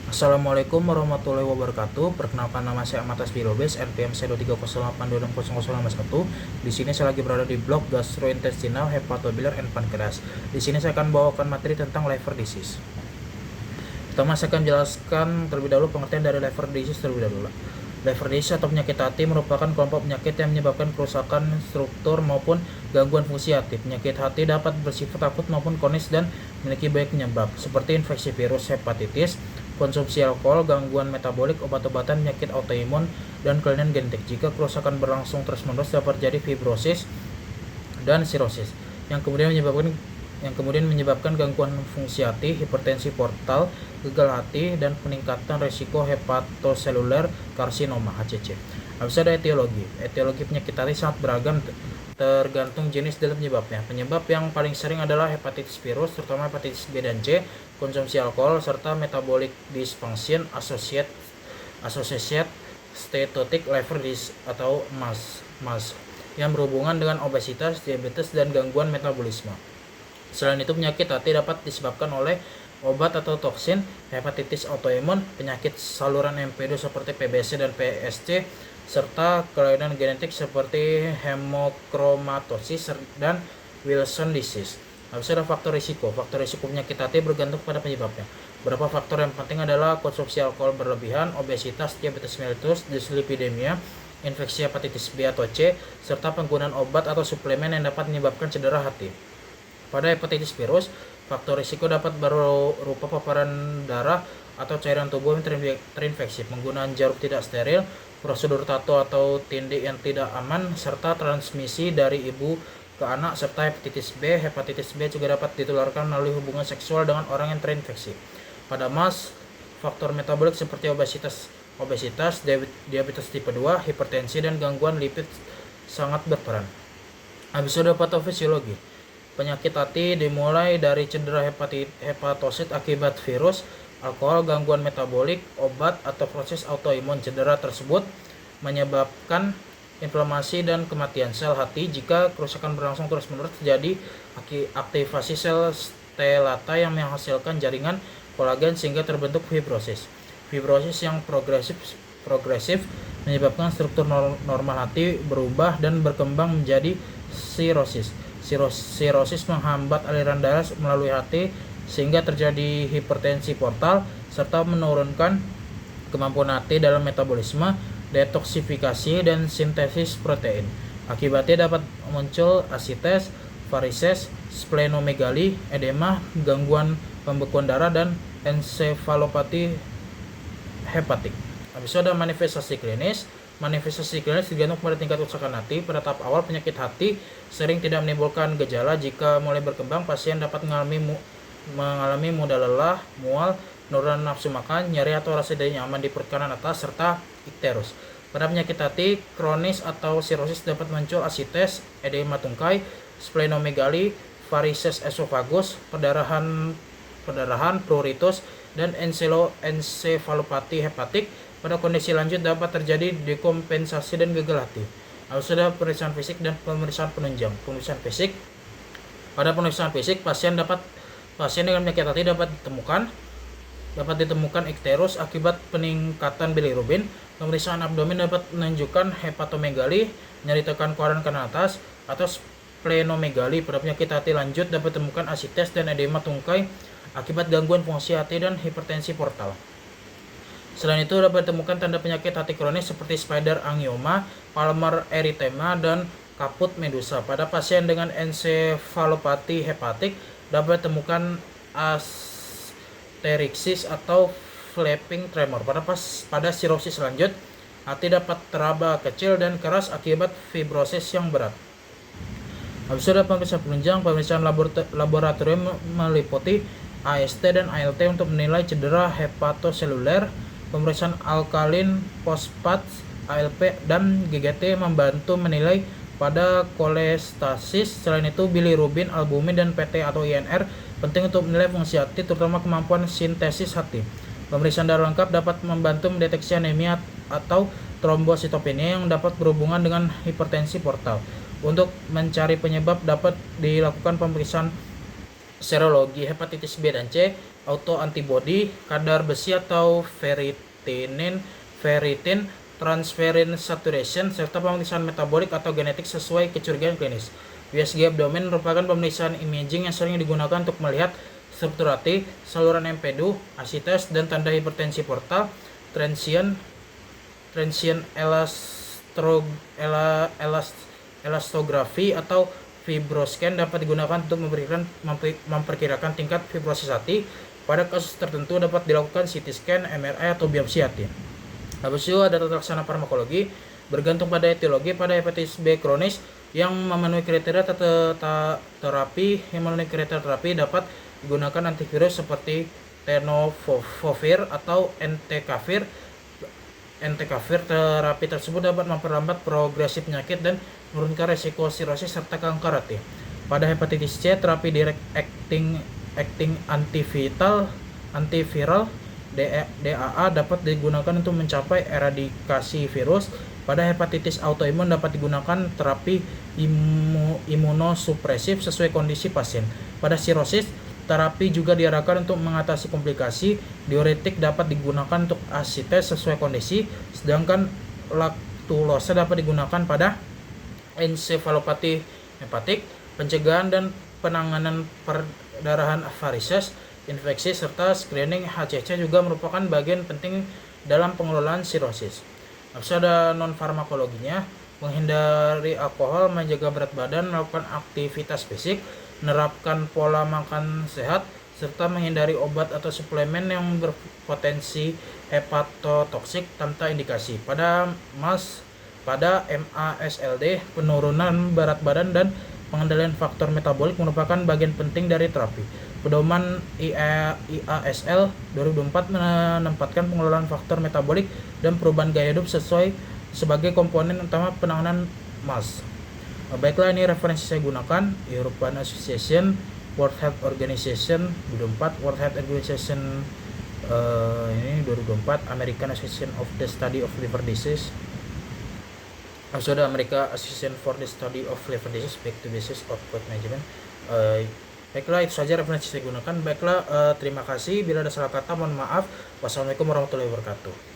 Assalamualaikum warahmatullahi wabarakatuh. Perkenalkan, nama saya Amatas Birobes, NPM C230826051. Di sini saya lagi berada di blog gastrointestinal, hepatobiliar, and pankreas. Di sini saya akan bawakan materi tentang liver disease. Pertama, saya akan jelaskan terlebih dahulu pengertian dari liver disease terlebih dahulu. Liver disease atau penyakit hati merupakan kelompok penyakit yang menyebabkan kerusakan struktur maupun gangguan fungsi hati. Penyakit hati dapat bersifat akut maupun kronis dan memiliki banyak penyebab, seperti infeksi virus hepatitis, konsumsi alkohol, gangguan metabolik, obat-obatan, penyakit autoimun, dan kelainan genetik. Jika kerusakan berlangsung terus-menerus, dapat terjadi fibrosis dan sirosis yang kemudian menyebabkan gangguan fungsi hati, hipertensi portal, gagal hati, dan peningkatan risiko hepatoseluler karsinoma (HCC). Habis ada etiologi. Etiologi penyakit hati sangat beragam tergantung jenis dan penyebabnya. Penyebab yang paling sering adalah hepatitis virus, terutama hepatitis B dan C, konsumsi alkohol, serta metabolic dysfunction associated steatotic liver disease atau MAS yang berhubungan dengan obesitas, diabetes, dan gangguan metabolisme. Selain itu, penyakit hati dapat disebabkan oleh obat atau toksin, hepatitis autoimun, penyakit saluran empedu seperti PBC dan PSC, serta kelainan genetik seperti hemochromatosis dan Wilson disease. Habis ada faktor risiko. Faktor risiko penyakit hati bergantung pada penyebabnya. Beberapa faktor yang penting adalah konsumsi alkohol berlebihan, obesitas, diabetes mellitus, dyslipidemia, infeksi hepatitis B atau C, serta penggunaan obat atau suplemen yang dapat menyebabkan cedera hati. Pada hepatitis virus, faktor risiko dapat berupa paparan darah atau cairan tubuh yang terinfeksi, penggunaan jarum tidak steril, prosedur tato atau tindik yang tidak aman, serta transmisi dari ibu ke anak. Serta hepatitis B juga dapat ditularkan melalui hubungan seksual dengan orang yang terinfeksi. Pada MAS, faktor metabolik seperti obesitas, diabetes tipe 2, hipertensi, dan gangguan lipid sangat berperan. Habis itu patofisiologi. Penyakit hati dimulai dari cedera hepatosit akibat virus, alkohol, gangguan metabolik, obat, atau proses autoimun. Cedera tersebut menyebabkan inflamasi dan kematian sel hati. Jika kerusakan berlangsung terus-menerus, terjadi aktivasi sel stellata yang menghasilkan jaringan kolagen sehingga terbentuk fibrosis. Fibrosis yang progresif menyebabkan struktur normal hati berubah dan berkembang menjadi sirosis. Sirosis menghambat aliran darah melalui hati sehingga terjadi hipertensi portal serta menurunkan kemampuan hati dalam metabolisme, detoksifikasi, dan sintesis protein. Akibatnya dapat muncul asites, varises, splenomegali, edema, gangguan pembekuan darah, dan ensefalopati hepatik. Habis itu ada manifestasi klinis. Manifestasi klinis tergantung pada tingkat kerusakan hati. Pada tahap awal, penyakit hati sering tidak menimbulkan gejala. Jika mulai berkembang, pasien dapat mengalami mudah lelah, mual, penurunan nafsu makan, nyeri atau rasa tidak nyaman di perut kanan atas, serta ikterus. Pada penyakit hati kronis atau sirosis dapat muncul asites, edema tungkai, splenomegali, varises esofagus, perdarahan, pruritus, dan ensefalopati hepatik. Pada kondisi lanjut dapat terjadi dekompensasi dan gagal hati. Harus ada pemeriksaan fisik dan pemeriksaan penunjang. Pemeriksaan fisik. Pada pemeriksaan fisik, pasien dengan penyakit hati dapat ditemukan ikterus akibat peningkatan bilirubin. Pemeriksaan abdomen dapat menunjukkan hepatomegali, nyeri tekan koran kanan atas, atau splenomegali. Pada penyakit hati lanjut dapat ditemukan asites dan edema tungkai akibat gangguan fungsi hati dan hipertensi portal. Selain itu, dapat ditemukan tanda penyakit hati kronis seperti spider angioma, palmar erythema, dan kaput medusa. Pada pasien dengan ensefalopati hepatik dapat ditemukan asterixis atau flapping tremor. Pada sirosis lanjut, hati dapat teraba kecil dan keras akibat fibrosis yang berat. Habis itu ada pemeriksaan penunjang. Pemeriksaan laboratorium meliputi AST dan ALT untuk menilai cedera hepatoseluler. Pemeriksaan alkalin fosfat ALP dan GGT membantu menilai pada kolestasis. Selain itu, bilirubin, albumin, dan PT atau INR penting untuk menilai fungsi hati, terutama kemampuan sintesis hati. Pemeriksaan darah lengkap dapat membantu mendeteksi anemia atau trombositopenia yang dapat berhubungan dengan hipertensi portal. Untuk mencari penyebab dapat dilakukan pemeriksaan serologi hepatitis B dan C, autoantibody, kadar besi atau ferritin, transferrin saturation, serta pemeriksaan metabolik atau genetik sesuai kecurigaan klinis. USG abdomen merupakan pemeriksaan imaging yang sering digunakan untuk melihat struktur hati, saluran empedu, asites, dan tanda hipertensi portal. Transient elastografi atau fibroscan dapat digunakan untuk memperkirakan tingkat fibrosis hati. Pada kasus tertentu dapat dilakukan CT scan, MRI, atau biopsi hati. Habis itu ada tata laksana farmakologi. Bergantung pada etiologi, pada hepatitis B kronis yang memenuhi kriteria terapi dapat digunakan antivirus seperti tenofovir atau entecavir. Terapi tersebut dapat memperlambat progresi penyakit dan menurunkan resiko sirosis serta kanker hati. Pada hepatitis C, terapi direct acting antiviral DAA dapat digunakan untuk mencapai eradikasi virus. Pada hepatitis autoimun dapat digunakan terapi imunosupresif sesuai kondisi pasien. Pada sirosis, terapi juga diarahkan untuk mengatasi komplikasi. Diuretik dapat digunakan untuk asites sesuai kondisi, sedangkan laktulosa dapat digunakan pada ensefalopati hepatik, pencegahan dan penanganan perdarahan varises, infeksi, serta screening HCC juga merupakan bagian penting dalam pengelolaan sirosis. Habis ada non-farmakologinya, menghindari alkohol, menjaga berat badan, melakukan aktivitas fisik, menerapkan pola makan sehat, serta menghindari obat atau suplemen yang berpotensi hepatotoksik tanpa indikasi. Pada MASLD, penurunan berat badan dan pengendalian faktor metabolik merupakan bagian penting dari terapi. Pedoman IASL 2004 menempatkan pengelolaan faktor metabolik dan perubahan gaya hidup sebagai komponen utama penanganan MAS. Baiklah, ini referensi saya gunakan: European Association, World Health Organization 2004, World Health Organization ini 2024, American Association of the Study of Liver Disease, ada American Association for the Study of Liver Disease, back to basis of weight management. Baiklah, itu saja referensi saya gunakan. Baiklah, terima kasih. Bila ada salah kata mohon maaf. Wassalamualaikum warahmatullahi wabarakatuh.